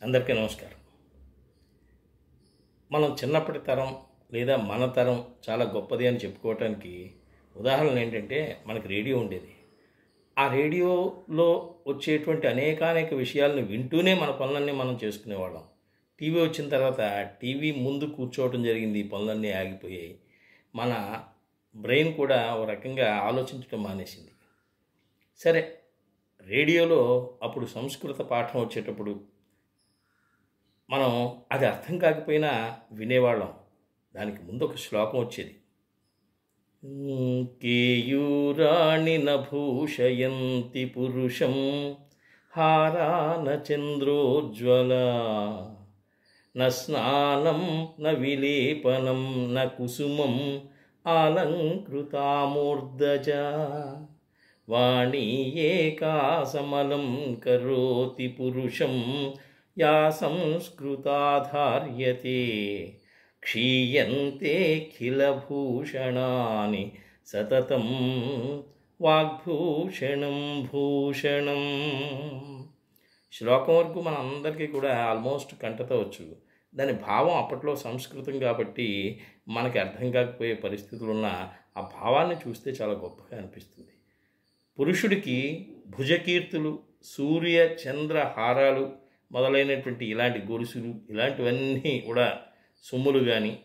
అందరికీ నమస్కారం. మనం చిన్నప్పటి తరం లేదా మన తరం చాలా గొప్పది అని చెప్పుకోవటానికి ఉదాహరణ ఏంటంటే మనకి రేడియో ఉండేది. ఆ రేడియోలో వచ్చేటువంటి అనేకానేక విషయాలను వింటూనే మన పనులన్నీ మనం చేసుకునేవాళ్ళం. టీవీ వచ్చిన తర్వాత టీవీ ముందు కూర్చోవటం జరిగింది, ఈ పనులన్నీ ఆగిపోయాయి. మన బ్రెయిన్ కూడా ఒక రకంగా ఆలోచించడం మానేసింది. సరే, రేడియోలో అప్పుడు సంస్కృత పాఠం వచ్చేటప్పుడు మనం అది అర్థం కాకపోయినా వినేవాళ్ళం. దానికి ముందు ఒక శ్లోకం వచ్చేది. కేయూరాణి నభూషయంతి పురుషం హారాన చంద్రోజ్వల న స్నానం న విలేపనం న కుసుమం అలంకృతామూర్ధజ వాణీ ఏకాసమలం కరోతి పురుషం యా సంస్కృతాధార్యతే క్షీయంతేఖిలభూషణాని సతతం వాగ్భూషణం భూషణం. శ్లోకం వరకు మన అందరికీ కూడా ఆల్మోస్ట్ కంటతో వచ్చు. దాని భావం అప్పట్లో సంస్కృతం కాబట్టి మనకి అర్థం కాకపోయే పరిస్థితులు ఉన్న ఆ భావాన్ని చూస్తే చాలా గొప్పగా అనిపిస్తుంది. పురుషుడికి భుజకీర్తులు, సూర్య చంద్ర హారాలు మొదలైనటువంటి ఇలాంటి గొలుసులు ఇలాంటివన్నీ కూడా సొమ్ములు కానీ,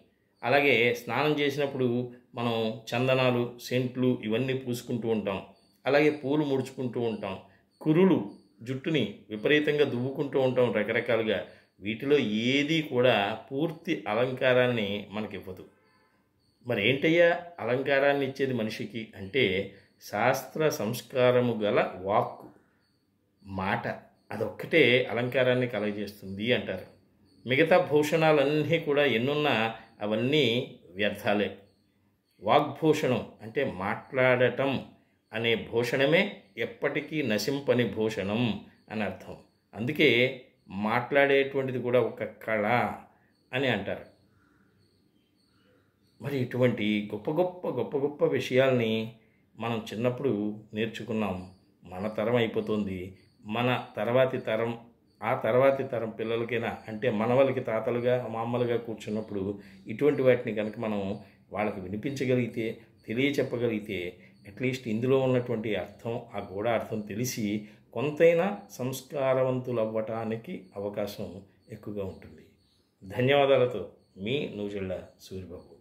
అలాగే స్నానం చేసినప్పుడు మనం చందనాలు, సెంట్లు ఇవన్నీ పూసుకుంటూ ఉంటాం. అలాగే పూలు ముడుచుకుంటూ ఉంటాం. కురులు జుట్టుని విపరీతంగా దువ్వుకుంటూ ఉంటాం రకరకాలుగా. వీటిలో ఏది కూడా పూర్తి అలంకారాన్ని మనకివ్వదు. మరి ఏంటయ్యా అలంకారాన్ని ఇచ్చేది మనిషికి అంటే శాస్త్ర సంస్కారము గల వాక్కు, మాట, అదొక్కటే అలంకారాన్ని కలగజేస్తుంది అంటారు. మిగతా భూషణాలన్నీ కూడా ఎన్నున్నా అవన్నీ వ్యర్థాలే. వాగ్భూషణం అంటే మాట్లాడటం అనే భూషణమే ఎప్పటికీ నశింపని భూషణం అని అర్థం. అందుకే మాట్లాడేటువంటిది కూడా ఒక కళ అని అంటారు. మరి ఇటువంటి గొప్ప గొప్ప విషయాల్ని మనం చిన్నప్పుడు నేర్చుకున్నాం. మన తరం అయిపోతుంది. మన తర్వాతి తరం, ఆ తర్వాతి తరం పిల్లలకైనా అంటే మనవలకి తాతలుగా మామలుగా కూర్చున్నప్పుడు ఇటువంటి వాటిని కనుక మనం వాళ్ళకి వినిపించగలిగితే, తెలియచెప్పగలిగితే అట్లీస్ట్ ఇందులో ఉన్నటువంటి అర్థం, ఆ గూఢ అర్థం తెలిసి కొంతైనా సంస్కారవంతులు అవ్వటానికి అవకాశం ఎక్కువగా ఉంటుంది. ధన్యవాదాలతో మీ నూజిళ్ళ సూరిబాబు.